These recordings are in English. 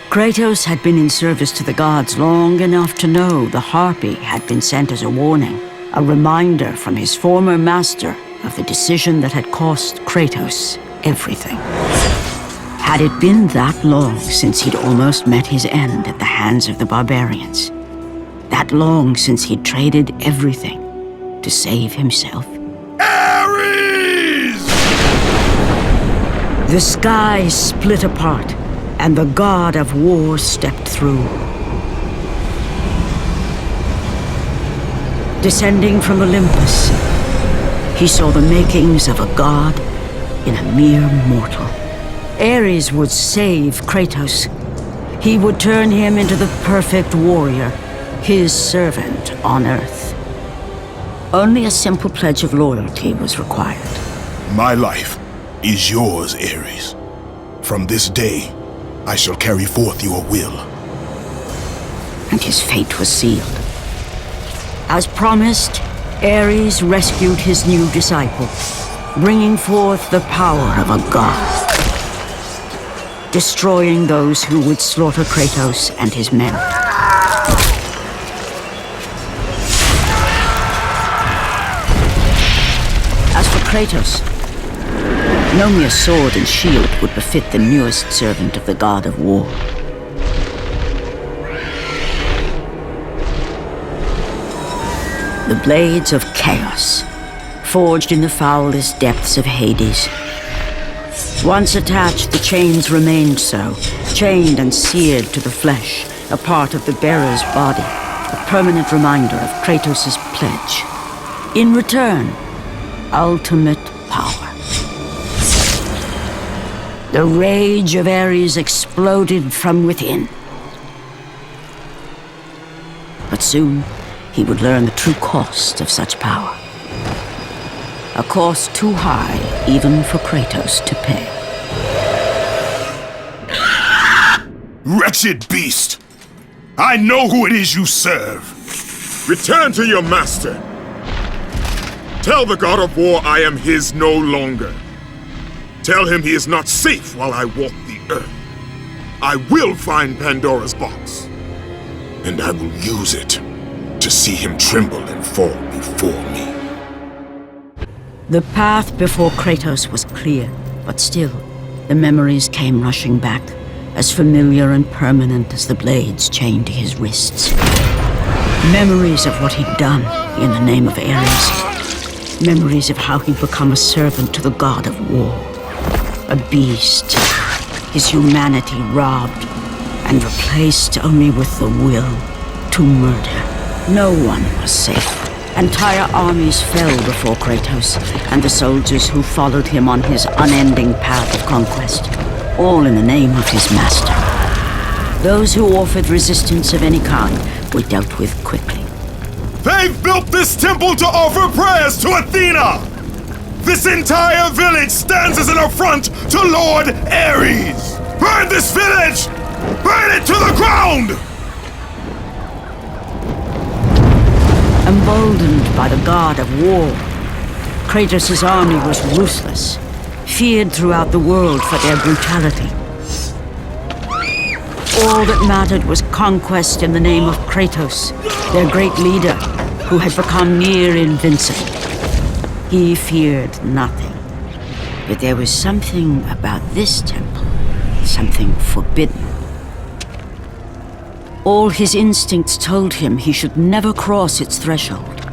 Kratos had been in service to the gods long enough to know the Harpy had been sent as a warning, a reminder from his former master of the decision that had cost Kratos everything. Had it been that long since he'd almost met his end at the hands of the barbarians? That long since he'd traded everything to save himself? Ares! The sky split apart, and the god of war stepped through. Descending from Olympus, he saw the makings of a god in a mere mortal. Ares would save Kratos. He would turn him into the perfect warrior, his servant on Earth. Only a simple pledge of loyalty was required. My life is yours, Ares. From this day, I shall carry forth your will. And his fate was sealed. As promised, Ares rescued his new disciple, bringing forth the power of a god, destroying those who would slaughter Kratos and his men. As for Kratos, no mere sword and shield would befit the newest servant of the god of war. The blades of chaos, forged in the foulest depths of Hades. Once attached, the chains remained so, chained and seared to the flesh, a part of the bearer's body, a permanent reminder of Kratos' pledge. In return, ultimate power. The rage of Ares exploded from within. But soon, he would learn the true cost of such power. A cost too high even for Kratos to pay. Wretched beast! I know who it is you serve! Return to your master! Tell the god of war I am his no longer. Tell him he is not safe while I walk the earth. I will find Pandora's box. And I will use it to see him tremble and fall before me. The path before Kratos was clear, but still, the memories came rushing back, as familiar and permanent as the blades chained to his wrists. Memories of what he'd done in the name of Ares. Memories of how he'd become a servant to the god of war. A beast, his humanity robbed and replaced only with the will to murder. No one was safe. Entire armies fell before Kratos and the soldiers who followed him on his unending path of conquest, all in the name of his master. Those who offered resistance of any kind were dealt with quickly. They've built this temple to offer prayers to Athena! This entire village stands as an affront to Lord Ares! Burn this village! Burn it to the ground! Emboldened by the god of war, Kratos' army was ruthless, feared throughout the world for their brutality. All that mattered was conquest in the name of Kratos, their great leader, who had become near invincible. He feared nothing, but there was something about this temple, something forbidden. All his instincts told him he should never cross its threshold.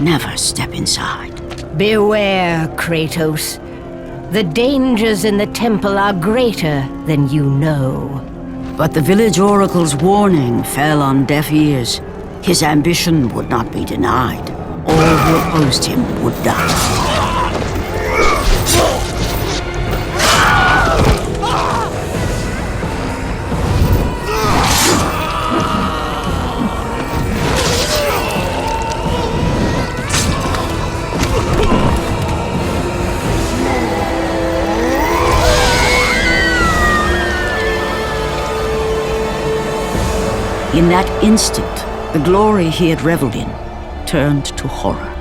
Never step inside. Beware, Kratos. The dangers in the temple are greater than you know. But the village oracle's warning fell on deaf ears. His ambition would not be denied. All who opposed him would die. In that instant, the glory he had reveled in turned to horror.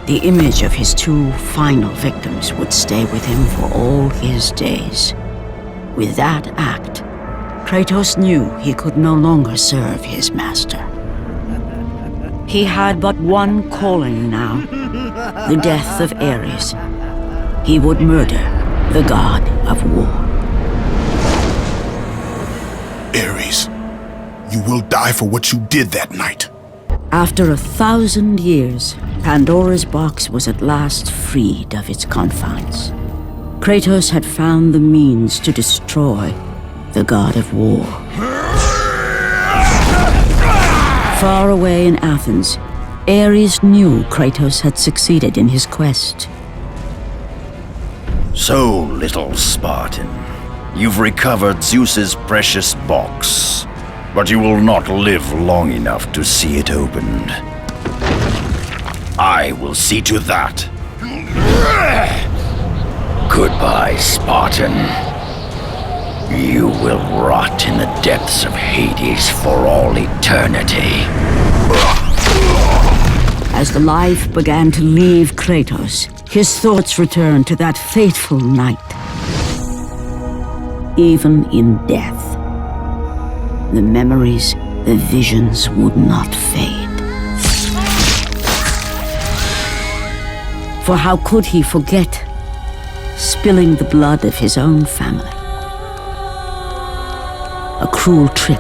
The image of his two final victims would stay with him for all his days. With that act, Kratos knew he could no longer serve his master. He had but one calling now, the death of Ares. He would murder the god of war. Ares, you will die for what you did that night. After 1,000 years, Pandora's box was at last freed of its confines. Kratos had found the means to destroy the god of war. Far away in Athens, Ares knew Kratos had succeeded in his quest. So, little Spartan, you've recovered Zeus's precious box, but you will not live long enough to see it opened. I will see to that. Goodbye, Spartan. You will rot in the depths of Hades for all eternity. As the life began to leave Kratos, his thoughts returned to that fateful night. Even in death, the memories, the visions would not fade. For how could he forget spilling the blood of his own family? A cruel trick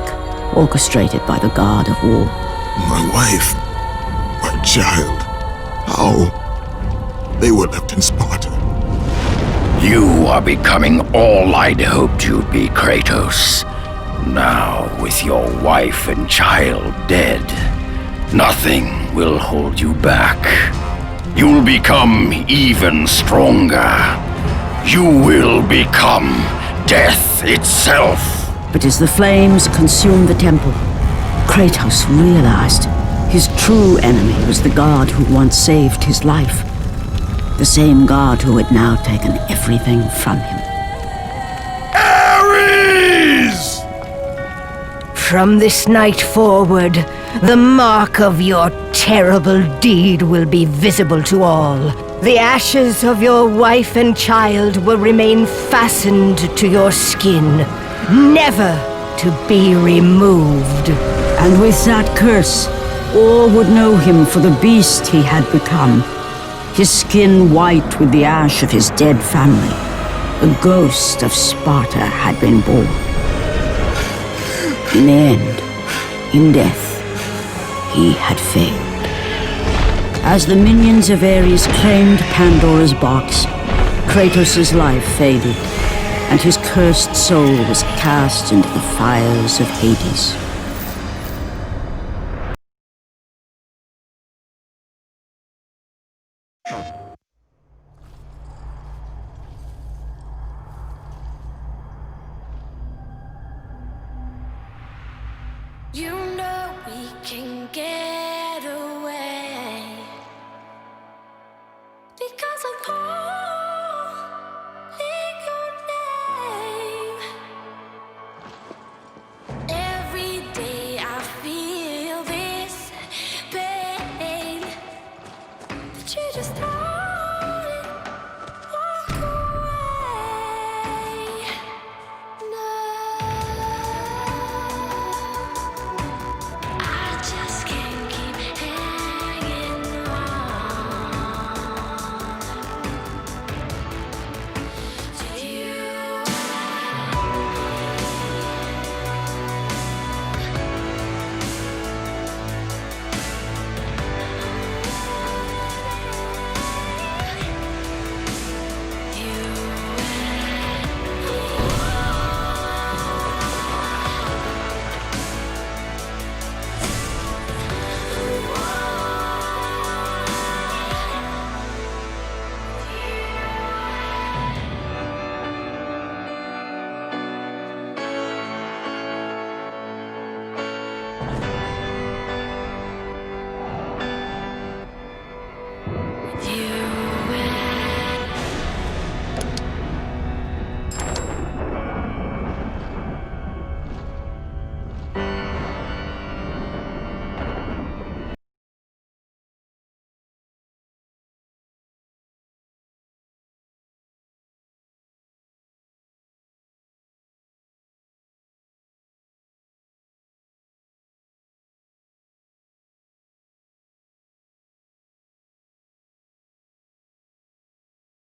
orchestrated by the god of war. My wife, my child, how? They were left in Sparta. You are becoming all I'd hoped you'd be, Kratos. Now, with your wife and child dead, nothing will hold you back. You'll become even stronger. You will become death itself. But as the flames consumed the temple, Kratos realized his true enemy was the god who once saved his life. The same god who had now taken everything from him. Ares! From this night forward, the mark of your terrible deed will be visible to all. The ashes of your wife and child will remain fastened to your skin, never to be removed. And with that curse, all would know him for the beast he had become. His skin white with the ash of his dead family. The ghost of Sparta had been born. In the end, in death, he had failed. As the minions of Ares claimed Pandora's box, Kratos' life faded, and his cursed soul was cast into the fires of Hades. You